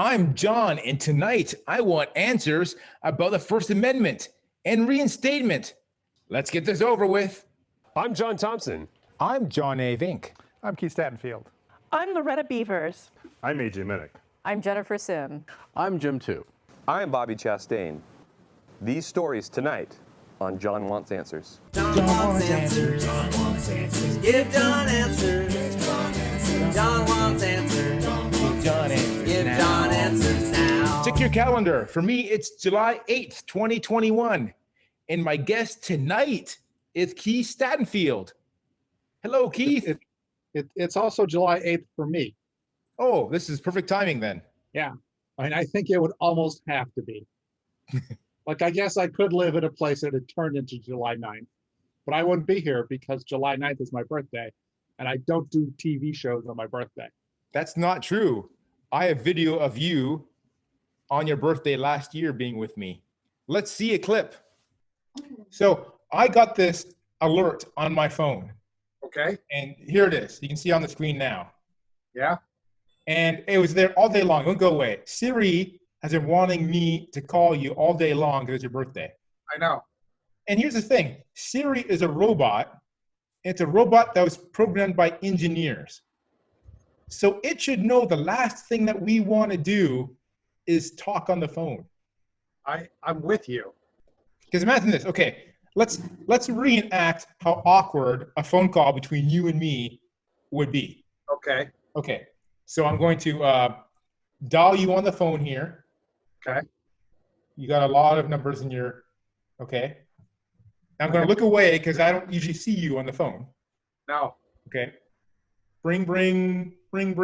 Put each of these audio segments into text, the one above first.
I'm John, and tonight I want answers about the First Amendment and Reinstatement. Let's get this over with. I'm John Thompson. I'm John A. Vink. I'm Keith Stattenfield. I'm Loretta Beavers. I'm AJ Minnick. I'm Jennifer Sim. I'm Jim Tu. I'm Bobby Chastain. These stories tonight on John Wants Answers. John wants answers. John wants answers. Give John answers. John wants answers. Give John answers now. Check your calendar. For me, it's July 8th, 2021. And my guest tonight is Keith Stattenfield. Hello, Keith. It's also July 8th for me. Oh, this is perfect timing then. Yeah. I mean, I think it would almost have to be. Like, I guess I could live at a place that had turned into July 9th, but I wouldn't be here because July 9th is my birthday, and I don't do TV shows on my birthday. That's not true. I have video of you on your birthday last year being with me. Let's see a clip. So I got this alert on my phone. Okay. And here it is. You can see on the screen now. Yeah. And it was there all day long. Don't go away. Siri has been wanting me to call you all day long because it's your birthday. I know. And here's the thing. Siri is a robot. It's a robot that was programmed by engineers. So it should know the last thing that we want to do is talk on the phone. I'm with you. Because imagine this. Okay, let's reenact how awkward a phone call between you and me would be. Okay. Okay. So I'm going to dial you on the phone here. Okay. You got a lot of numbers in your. Okay. Now I'm going to look away because I don't usually see you on the phone. No. Okay. Bring. Okay.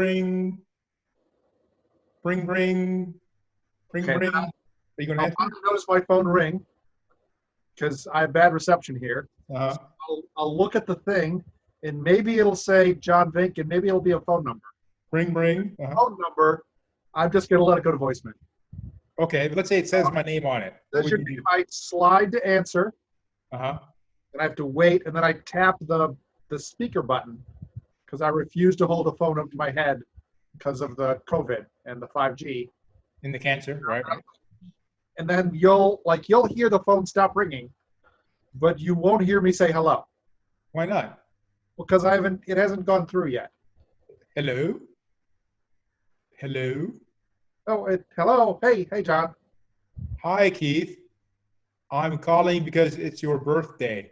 Are you going to answer? I'll notice my phone ring because I have bad reception here. Uh-huh. So I'll look at the thing, and maybe it'll say John Vink, and maybe it'll be a phone number. Bring. Uh-huh. Phone number. I'm just going to let it go to voicemail. Okay, but let's say it says my name on it. That should be my slide to answer. Uh-huh. And I have to wait, and then I tap the speaker button because I refuse to hold the phone up to my head because of the COVID and the 5G. In the cancer, right? And then you'll hear the phone stop ringing, but you won't hear me say hello. Why not? Because it hasn't gone through yet. Hello? Hello? Oh, hello. Hey, John. Hi, Keith. I'm calling because it's your birthday.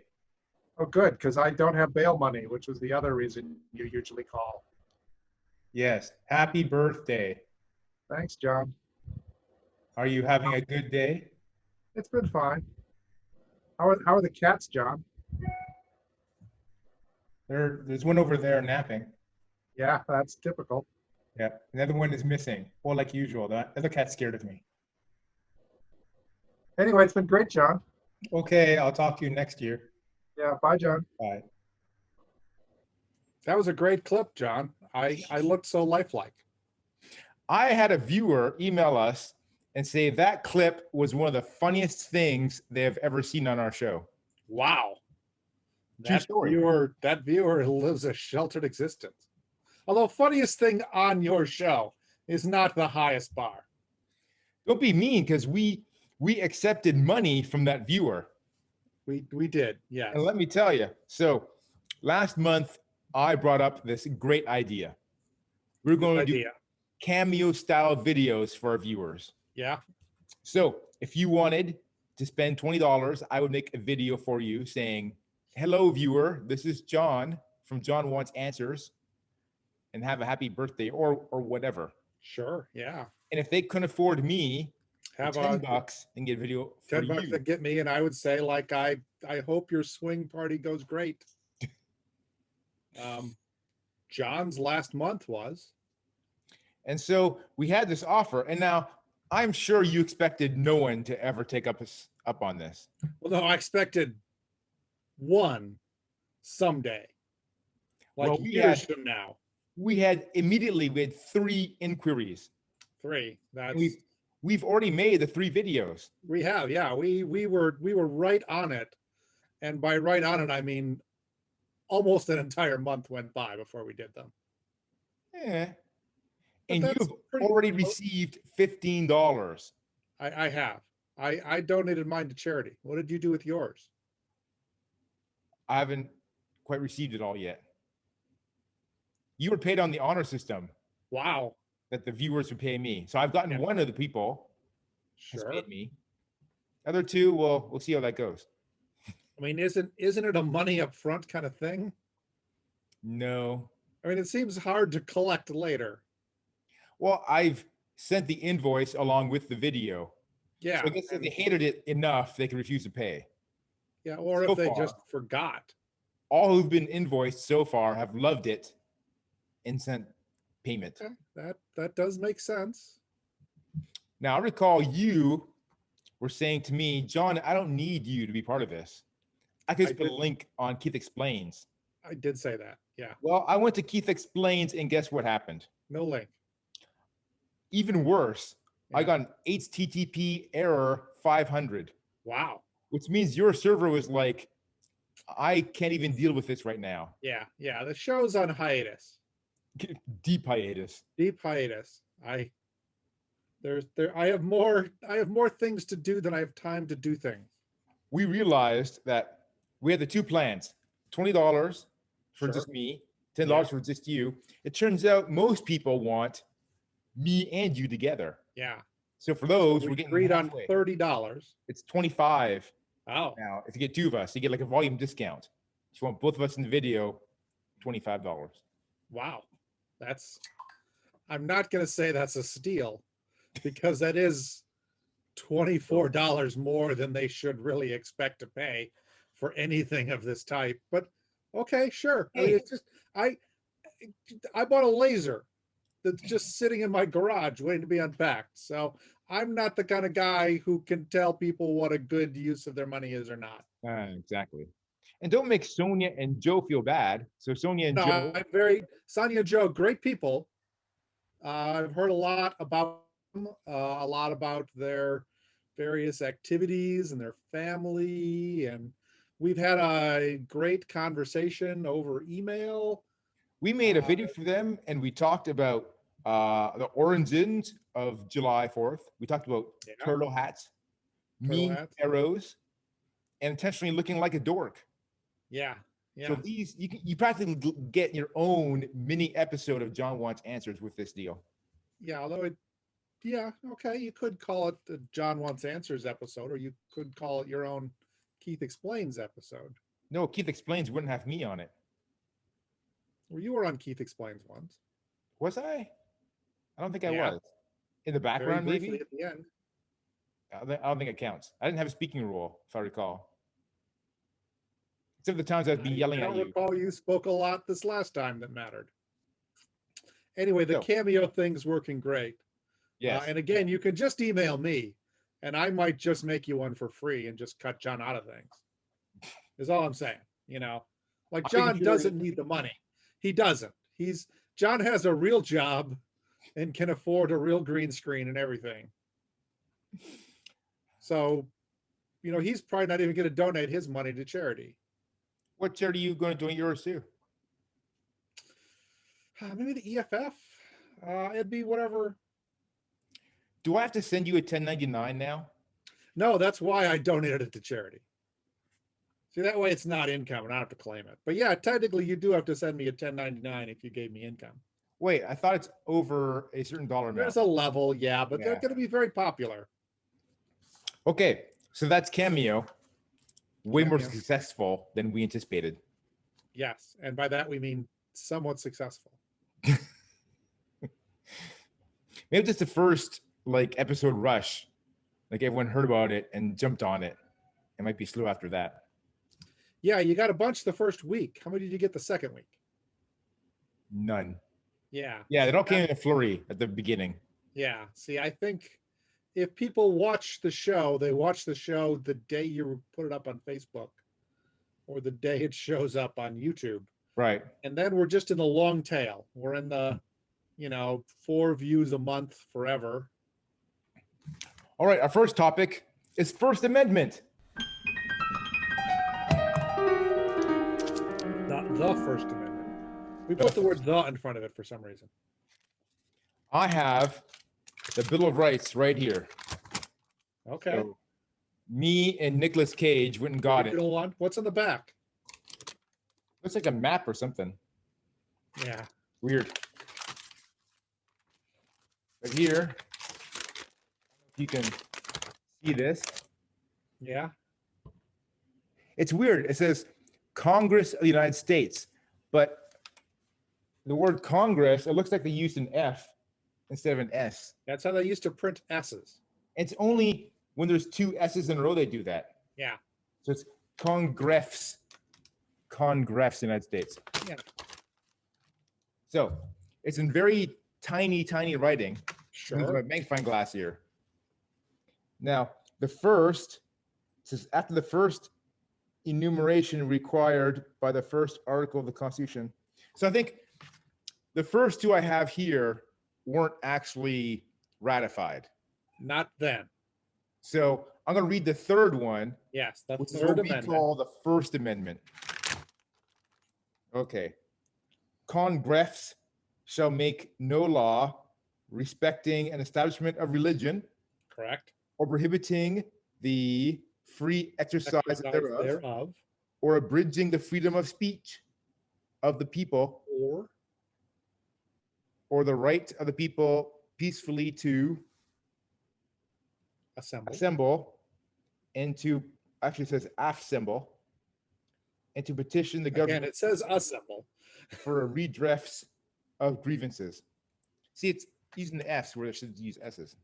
Oh, good, because I don't have bail money, which was the other reason you usually call. Yes. Happy birthday. Thanks, John. Are you having a good day? It's been fine. How are the cats, John? There's one over there napping. Yeah, that's typical. Yeah. Another one is missing. Well, like usual. The other cat's scared of me. Anyway, it's been great, John. Okay, I'll talk to you next year. Yeah, bye, John. Bye. That was a great clip, John. I looked so lifelike. I had a viewer email us and say that clip was one of the funniest things they have ever seen on our show. Wow. True story. That viewer lives a sheltered existence. Although funniest thing on your show is not the highest bar. Don't be mean, because we accepted money from that viewer. We did, yeah. And let me tell you, so last month I brought up this great idea. We're going to do cameo style videos for our viewers. Yeah. So if you wanted to spend $20, I would make a video for you saying, hello, viewer, this is John from John Wants Answers, and have a happy birthday or whatever. Sure, yeah. And if they couldn't afford me, have $10 and get a video for $10 you. to get me, and I would say, like, I hope your swing party goes great. John's last month was. And so we had this offer, and now I'm sure you expected no one to ever take up on this. Well, no, I expected one someday, like well, years from now. We had 3 inquiries. 3. That's we've already made the 3 videos. We have, yeah. We were right on it, and by right on it, I mean almost an entire month went by before we did them. Yeah. And that's you've pretty already close. received $15. I have. I donated mine to charity. What did you do with yours? I haven't quite received it all yet. You were paid on the honor system Wow. that the viewers would pay me. So I've gotten Yeah. one of the people has Sure. paid me. Other two, well, we'll see how that goes. I mean, isn't it a money up front kind of thing? No. I mean, it seems hard to collect later. Well, I've sent the invoice along with the video. Yeah. So I guess if and- they hated it enough, they could refuse to pay. yeah. Or so if they far. just forgot. All who've been invoiced so far have loved it and sent payment. Okay, that does make sense. Now, I recall you were saying to me, John, I don't need you to be part of this. I could just put a did. link on Keith Explains. I did say that. Yeah. Well, I went to Keith Explains, and guess what happened? No link. Even worse, I Yeah. got an HTTP error 500, Wow. which means your server was like, I can't even deal with this right now. Yeah. Yeah. The show's on hiatus. Deep hiatus. Deep hiatus. I have more things to do than I have time to do things. We realized that we had the two plans, $20 for Sure. just me, $10 for just you. It turns out most people want me and you together. Yeah. So for those, We we're getting agreed on halfway. $30. It's 25 Oh, now. If you get two of us, you get like a volume discount. If you want both of us in the video, $25. wow. I'm not gonna say that's a steal because that is $24 more than they should really expect to pay for anything of this type. But okay, sure. I mean, Hey. it's just I bought a laser that's just sitting in my garage waiting to be unpacked. So I'm not the kind of guy who can tell people what a good use of their money is or not. Exactly. And don't make Sonia and Joe feel bad. So Sonia and No, Joe, Sonia and Joe, great people. I've heard a lot about them, a lot about their various activities and their family, and we've had a great conversation over email. we made a video for them and we talked about the origins of July 4th. We talked about Yeah. turtle hats, Turtle mean hats. arrows, and intentionally looking like a dork. Yeah, yeah, So these you practically get your own mini episode of John Wants Answers with this deal. yeah. Although yeah, okay, you could call it the John Wants Answers episode, or you could call it your own Keith Explains episode. No, Keith Explains wouldn't have me on it. Well, you were on Keith Explains once. Was I? I don't think I Yeah. was. In the Very background, briefly maybe? at the end. I don't think it counts. I didn't have a speaking role, if I recall. Except the times I'd be yelling I at don't you. recall you spoke a lot this last time that mattered. Anyway, the So- Cameo thing's working great. Yes. And again, you can just email me and I might just make you one for free and just cut John out of things. Is all I'm saying, you know. Like I John enjoy- doesn't need the money. He doesn't. John has a real job and can afford a real green screen and everything. So, you know, he's probably not even going to donate his money to charity. What charity are you going to donate yours to? Maybe the EFF. It'd be whatever. Do I have to send you a 1099 now? No, that's why I donated it to charity. See, that way it's not income and I don't have to claim it. But yeah, technically you do have to send me a 1099 if you gave me income. Wait, I thought it's over a certain dollar amount. There's a level, yeah, but they're Yeah. going to be very popular. Okay, so that's Cameo. Way more Cameo. successful than we anticipated. Yes. And by that we mean somewhat successful. Maybe just the first like episode rush, like everyone heard about it and jumped on it. It might be slow after that. Yeah, you got a bunch the first week. How many did you get the second week? None. Yeah. Yeah, it all came in a flurry at the beginning. Yeah. See, I think if people watch the show, they watch the show the day you put it up on Facebook or the day it shows up on YouTube. Right. And then we're just in the long tail. We're in the, 4 views a month forever. All right, our first topic is First Amendment. The First Amendment. We put the word "the" in front of it for some reason. I have the Bill of Rights right here. Okay. So me and Nicolas Cage went and got it. Original one. What's on the back? Looks like a map or something. Yeah. Weird. But here, if you can see this, Yeah. it's weird. It says Congress of the United States, but the word Congress, it looks like they used an F instead of an S. That's how they used to print S's. It's only when there's two S's in a row they do that. Yeah. So it's Congress, Congress, United States. Yeah. So it's in very tiny, tiny writing. Use my Sure. magnifying glass here. Now, the first says after the first enumeration required by the first article of the Constitution. So I think the first two I have here weren't actually ratified. Not then. So I'm going to read the third one, Yes. The which is Third what we Amendment. call the First Amendment. Okay. Congress shall make no law respecting an establishment of religion Correct. or prohibiting the free exercise Exercise thereof, or abridging the freedom of speech of the people, or the right of the people peacefully to assemble and to, actually it says assemble, and to petition the Again, government it says assemble. for a redress of grievances. See, it's using the F's where they should use S's.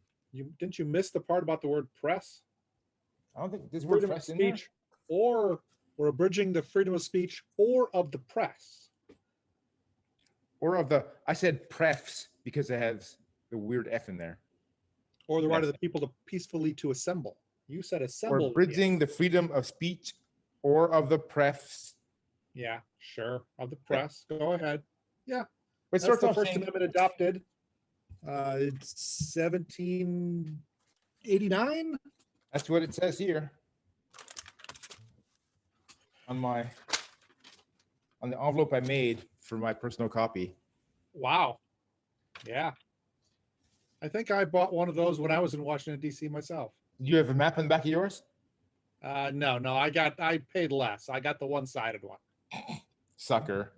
Didn't you miss the part about the word press? I don't think there's word Freedom of press in there. speech, or abridging the freedom of speech or of the press. Or of the, I said prefs because it has the weird F in there. Or the right Yes. of the people to peacefully to assemble. You said Or assemble. abridging the freedom of speech or of the prefs. Yeah, sure. Of the press. Go ahead. But it That's starts the off First saying, Amendment adopted. It's 1789. that's what it says here. On the envelope I made for my personal copy. Wow. Yeah. I think I bought one of those when I was in Washington, D.C. myself. Do you have a map on the back of yours? No, I paid less. I got the one-sided one. Sucker.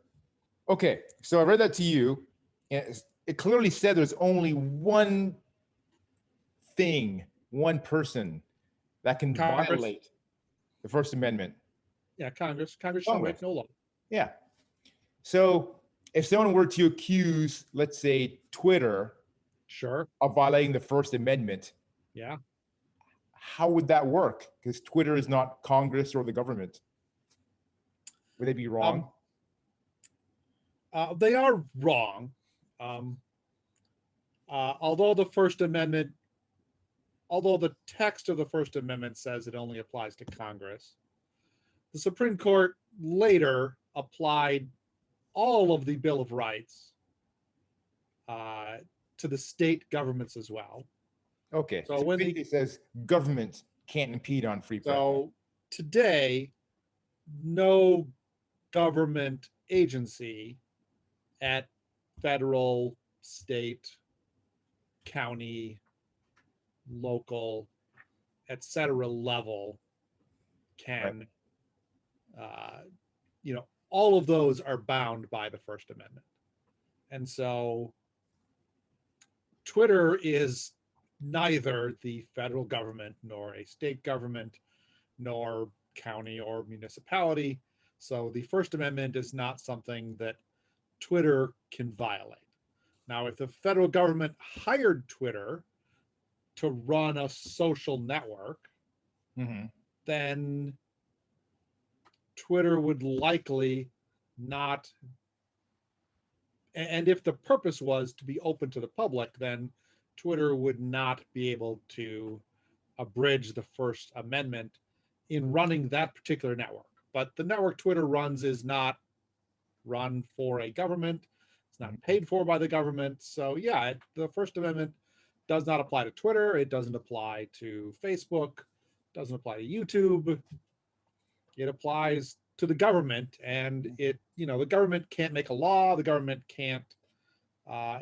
Okay, so I read that to you, and it clearly said there's only one thing, one person that can Congress. violate the First Amendment. Yeah, Congress shall Congress. make no law. Yeah. So if someone were to accuse, let's say, Twitter Sure. of violating the First Amendment, Yeah. how would that work? Because Twitter is not Congress or the government. Would they be wrong? They are wrong. Although the text of the First Amendment says it only applies to Congress, the Supreme Court later applied all of the Bill of Rights to the state governments as well. Okay. So So when when it says government can't impede on free press. So today, no government agency at federal, state, county, local, etc. level can, all of those are bound by the First Amendment. And so Twitter is neither the federal government nor a state government nor county or municipality. So the First Amendment is not something that Twitter can violate. Now, if the federal government hired Twitter to run a social network, Mhm. then Twitter would likely not. And if the purpose was to be open to the public, then Twitter would not be able to abridge the First Amendment in running that particular network. But the network Twitter runs is not run for a government. It's not paid for by the government. So yeah, the First Amendment does not apply to Twitter. It doesn't apply to Facebook. Doesn't apply to YouTube. It applies to the government, and the government can't make a law. The government can't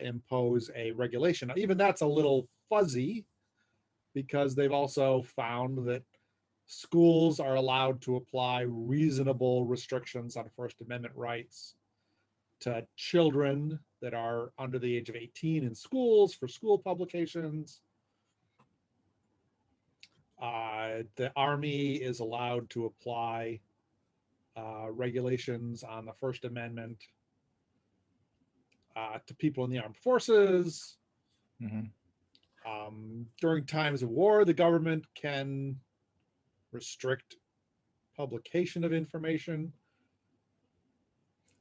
impose a regulation. Now, even that's a little fuzzy because they've also found that schools are allowed to apply reasonable restrictions on First Amendment rights to children that are under the age of 18 in schools for school publications. The Army is allowed to apply regulations on the First Amendment to people in the armed forces. During times of war, the government can restrict publication of information.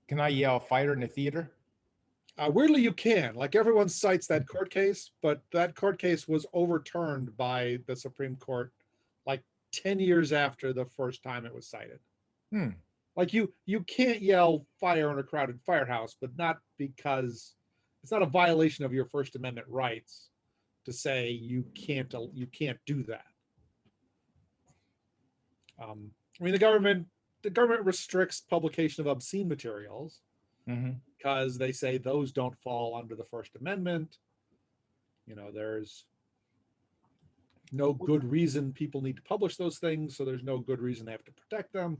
Can I yell fire in the theater? Weirdly, you can. Like, everyone cites that court case, but that court case was overturned by the Supreme Court like 10 years after the first time it was cited. Like, you can't yell fire in a crowded firehouse, but not because it's not a violation of your First Amendment rights to say you can't do that. I mean, the government restricts publication of obscene materials because they say those don't fall under the First Amendment. You know, there's no good reason people need to publish those things, so there's no good reason they have to protect them.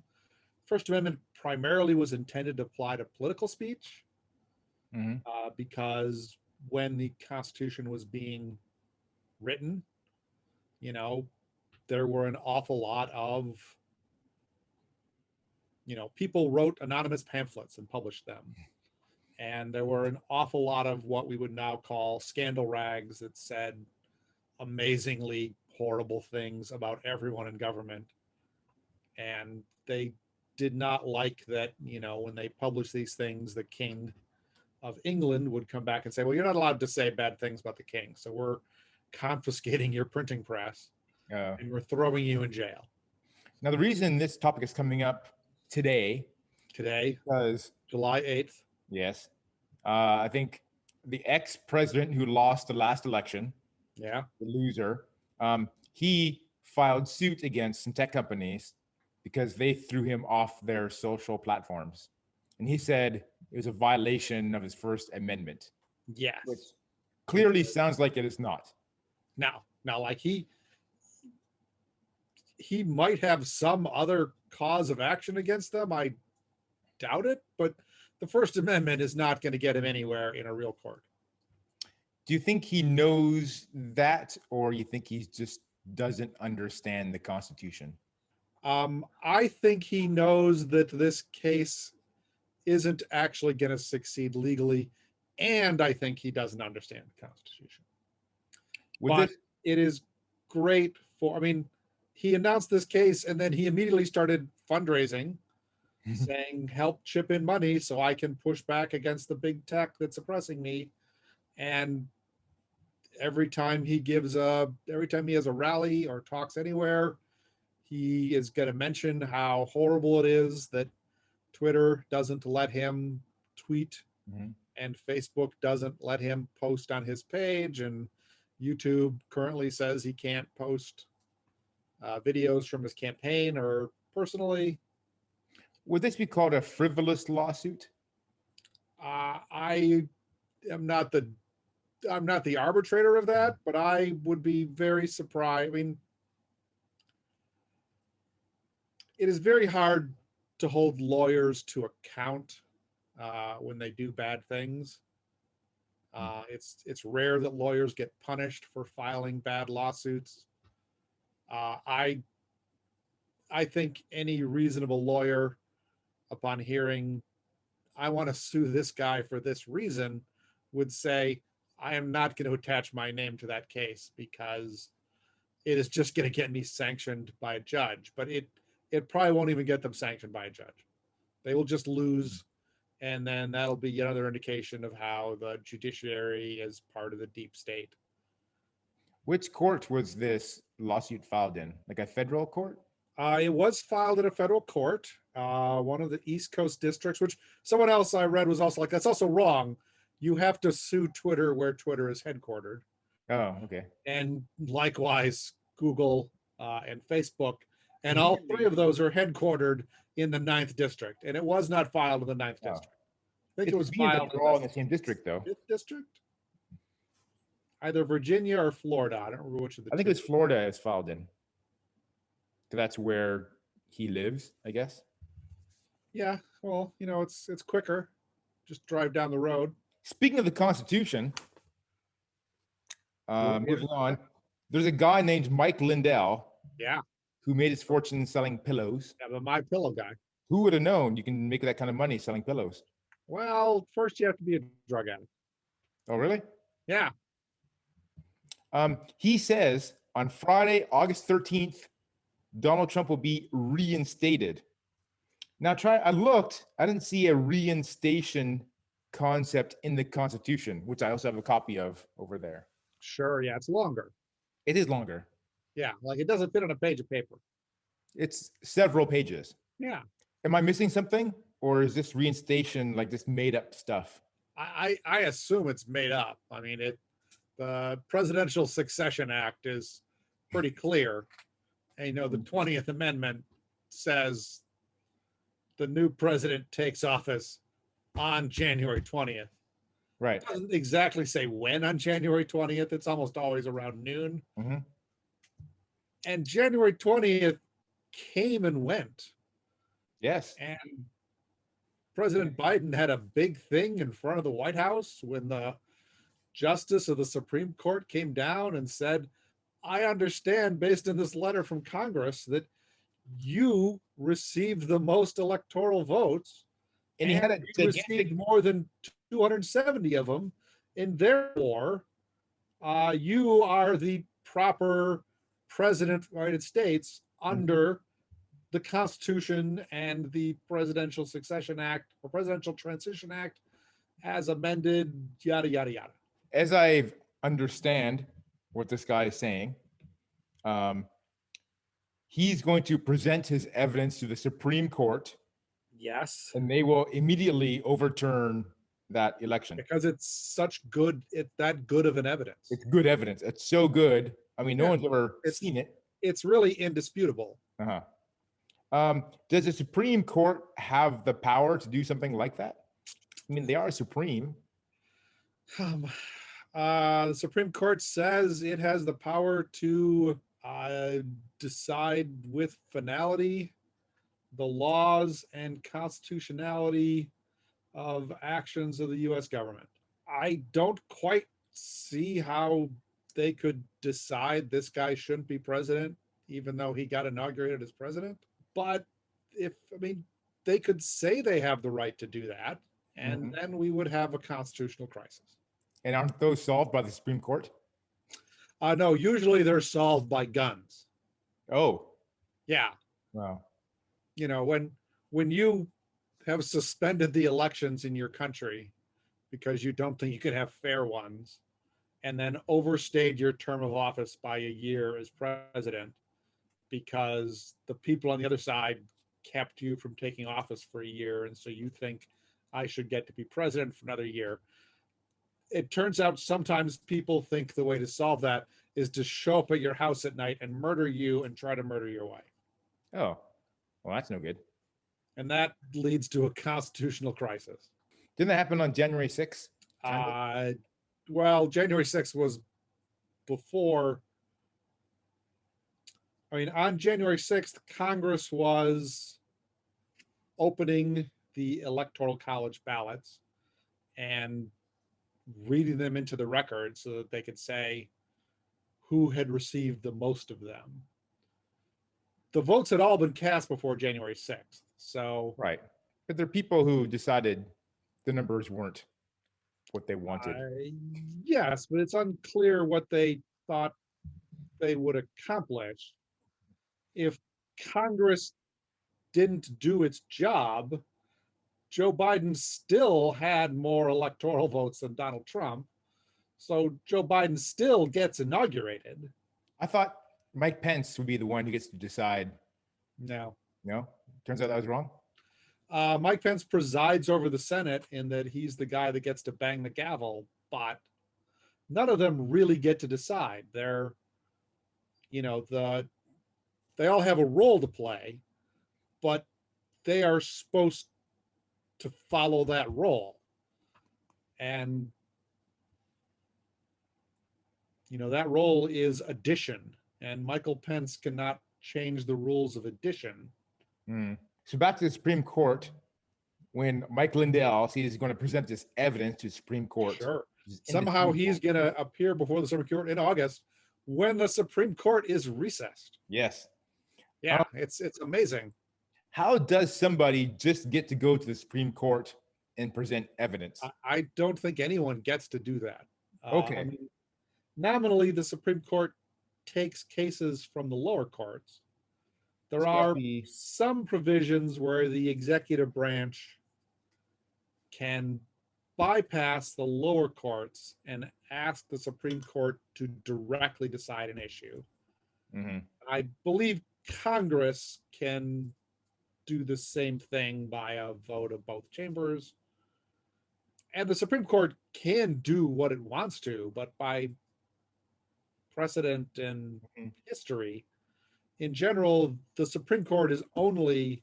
First Amendment primarily was intended to apply to political speech because when the Constitution was being written, you know, there were an awful lot of, you know, people wrote anonymous pamphlets and published them. And there were an awful lot of what we would now call scandal rags that said amazingly horrible things about everyone in government. And they did not like that, you know, when they published these things, the King of England would come back and say, well, you're not allowed to say bad things about the king, so we're confiscating your printing press and we're throwing you in jail. Now, the reason this topic is coming up today, because July 8th. Yes. I think the ex-president who lost the last election, the loser, he filed suit against some tech companies because they threw him off their social platforms. And he said it was a violation of his First Amendment. Yes. Which clearly sounds like it is not. Now, like he might have some other cause of action against them. I doubt it, but the First Amendment is not going to get him anywhere in a real court. Do you think he knows that, or you think he just doesn't understand the Constitution? I think he knows that this case isn't actually going to succeed legally, and I think he doesn't understand the Constitution. But it is great for, I mean, he announced this case and then he immediately started fundraising, saying, help chip in money so I can push back against the big tech that's oppressing me. And every time he has a rally or talks anywhere, he is going to mention how horrible it is that Twitter doesn't let him tweet and Facebook doesn't let him post on his page, and YouTube currently says he can't post videos from his campaign or personally. Would this be called a frivolous lawsuit? I'm not the arbitrator of that, but I would be very surprised. I mean, it is very hard to hold lawyers to account when they do bad things. It's rare that lawyers get punished for filing bad lawsuits. I think any reasonable lawyer, upon hearing, I want to sue this guy for this reason, would say, I am not going to attach my name to that case because it is just going to get me sanctioned by a judge. But it probably won't even get them sanctioned by a judge. They will just lose. And then that'll be another indication of how the judiciary is part of the deep state. Which court was this lawsuit filed in? Like a federal court? It was filed in a federal court, one of the East Coast districts, which someone else I read was also like, that's also wrong. You have to sue Twitter where Twitter is headquartered. Oh, okay. And likewise, Google and Facebook. And all three of those are headquartered in the 9th district. And it was not filed in the 9th district. think It it was could be that filed they're all in in the same district, though. the 5th district, either Virginia or Florida. I don't remember which of the I think two. it's Florida it's filed in. 'Cause that's where he lives, I guess. Yeah, well, it's quicker. Just drive down the road. Speaking of the Constitution, What- moving on, there's a guy named Mike Lindell Yeah, who made his fortune selling pillows. I'm a My Pillow guy. Who would have known you can make that kind of money selling pillows? Well, first you have to be a drug addict. Oh, really? Yeah. He says on Friday, August 13th, Donald Trump will be reinstated. Now, I looked, I didn't see a reinstation concept in the Constitution, which I also have a copy of over there. Sure. Yeah, it's longer. It is longer. Yeah, like it doesn't fit on a page of paper. It's several pages. Yeah. Am I missing something? Or is this reinstation like this made up stuff? I assume it's made up. I mean, the Presidential Succession Act is pretty clear. And, the 20th Amendment says the new president takes office on January 20th. Right. It doesn't exactly say when on January 20th. It's almost always around noon. Mhm. And January 20th came and went. Yes. And President Biden had a big thing in front of the White House when the justice of the Supreme Court came down and said, I understand based on this letter from Congress that you received the most electoral votes And he had a you gigantic received more than 270 of them, and therefore you are the proper president of the United States under the Constitution and the Presidential Succession Act or Presidential Transition Act as amended, yada, yada, yada. as I understand what this guy is saying, he's going to present his evidence to the Supreme Court, Yes. and they will immediately overturn that election. Because it's that good of an evidence. It's good evidence. It's so good. I mean, no Yeah, one's ever it's- seen it. It's really indisputable. Uh-huh. Does the Supreme Court have the power to do something like that? I mean, they are supreme. The Supreme Court says it has the power to decide with finality the laws and constitutionality of actions of the U.S. government. I don't quite see how they could decide this guy shouldn't be president, even though he got inaugurated as president. But they could say they have the right to do that, and then we would have a constitutional crisis. And aren't those solved by the Supreme Court? No, usually they're solved by guns. Oh, Yeah. wow. When you have suspended the elections in your country because you don't think you could have fair ones, and then overstayed your term of office by a year as president because the people on the other side kept you from taking office for a year, and so you think I should get to be president for another year. It turns out sometimes people think the way to solve that is to show up at your house at night and murder you and try to murder your wife. Oh, well, that's no good. And that leads to a constitutional crisis. Didn't that happen on January 6th? Well, January 6th was before. On January 6th, Congress was opening the Electoral College ballots and reading them into the record so that they could say who had received the most of them. The votes had all been cast before January 6th. So, Right. But there are people who decided the numbers weren't what they wanted. yes, but it's unclear what they thought they would accomplish. If Congress didn't do its job, Joe Biden still had more electoral votes than Donald Trump. So Joe Biden still gets inaugurated. I thought Mike Pence would be the one who gets to decide. No. No? Turns out that was wrong. Mike Pence presides over the Senate in that he's the guy that gets to bang the gavel, but none of them really get to decide. They're, they all have a role to play, but they are supposed to follow that role. And, that role is addition, and Michael Pence cannot change the rules of addition. So back to the Supreme Court, when Mike Lindell says he's going to present this evidence to the Supreme Court. Sure. He's Somehow he's indisputable. going to appear before the Supreme Court in August when the Supreme Court is recessed. Yes. Yeah, it's amazing. How does somebody just get to go to the Supreme Court and present evidence? I don't think anyone gets to do that. Okay. I mean, nominally, the Supreme Court takes cases from the lower courts. There are Especially- some provisions where the executive branch can bypass the lower courts and ask the Supreme Court to directly decide an issue. Mhm. I believe Congress can do the same thing by a vote of both chambers. And the Supreme Court can do what it wants to, but by precedent and Mhm. history, in general, the Supreme Court is only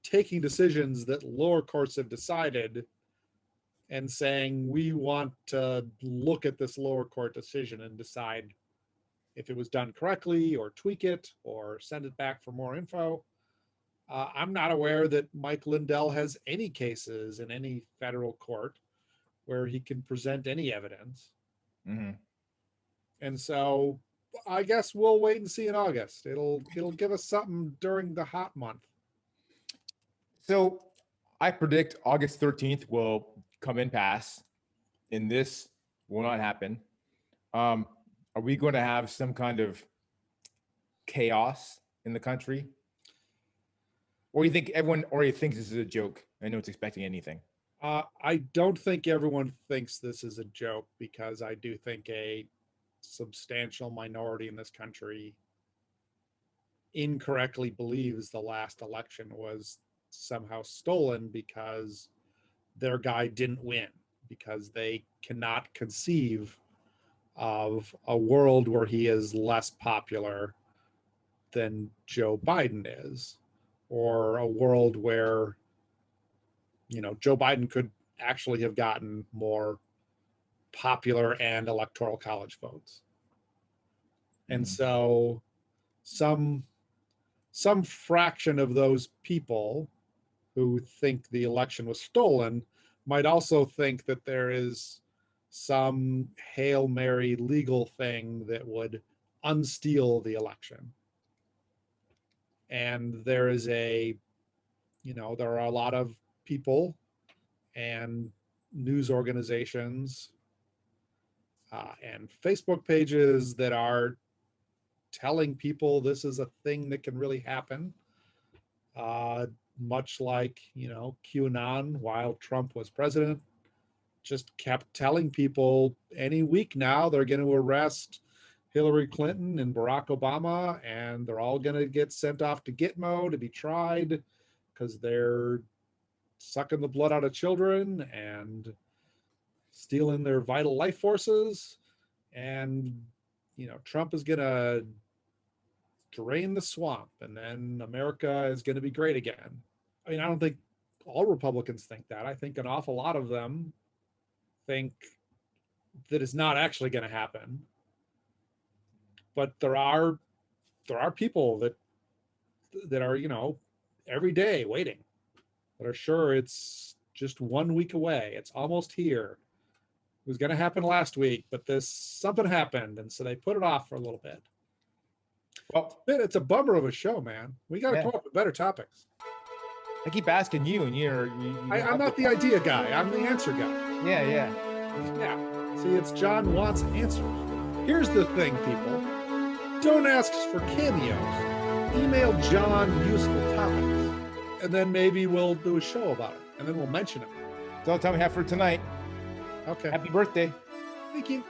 taking decisions that lower courts have decided and saying, we want to look at this lower court decision and decide if it was done correctly or tweak it or send it back for more info. I'm not aware that Mike Lindell has any cases in any federal court where he can present any evidence. Mhm. And so I guess we'll wait and see in August. It'll give us something during the hot month. So I predict August 13th will come and pass, and this will not happen. Are we going to have some kind of chaos in the country? Or you think everyone already thinks this is a joke? I know it's expecting anything. I don't think everyone thinks this is a joke, because I do think a substantial minority in this country incorrectly believes the last election was somehow stolen because their guy didn't win, because they cannot conceive of a world where he is less popular than Joe Biden is, or a world where, Joe Biden could actually have gotten more popular and electoral college votes. And Mhm. so some fraction of those people who think the election was stolen might also think that there is some Hail Mary legal thing that would unsteal the election. And there is there are a lot of people and news organizations and Facebook pages that are telling people this is a thing that can really happen. Much like, QAnon, while Trump was president, just kept telling people any week now they're going to arrest Hillary Clinton and Barack Obama, and they're all going to get sent off to Gitmo to be tried because they're sucking the blood out of children and stealing their vital life forces. And, Trump is going to drain the swamp, and then America is going to be great again. I mean, I don't think all Republicans think that. I think an awful lot of them think that it's not actually going to happen. But there are people that are, every day waiting, that are sure it's just 1 week away. It's almost here. It was going to happen last week, but something happened, and so they put it off for a little bit. Well, It's a bummer of a show, man. We got to Yeah. come up with better topics. I keep asking you, and you I'm not the idea guy. I'm the answer guy. Yeah. Yeah. See, it's John wants answers. Here's the thing, people. Don't ask for cameos. Email John useful topics, and then maybe we'll do a show about it, and then we'll mention it. That's all the time we have for tonight. Okay. Happy birthday. Thank you.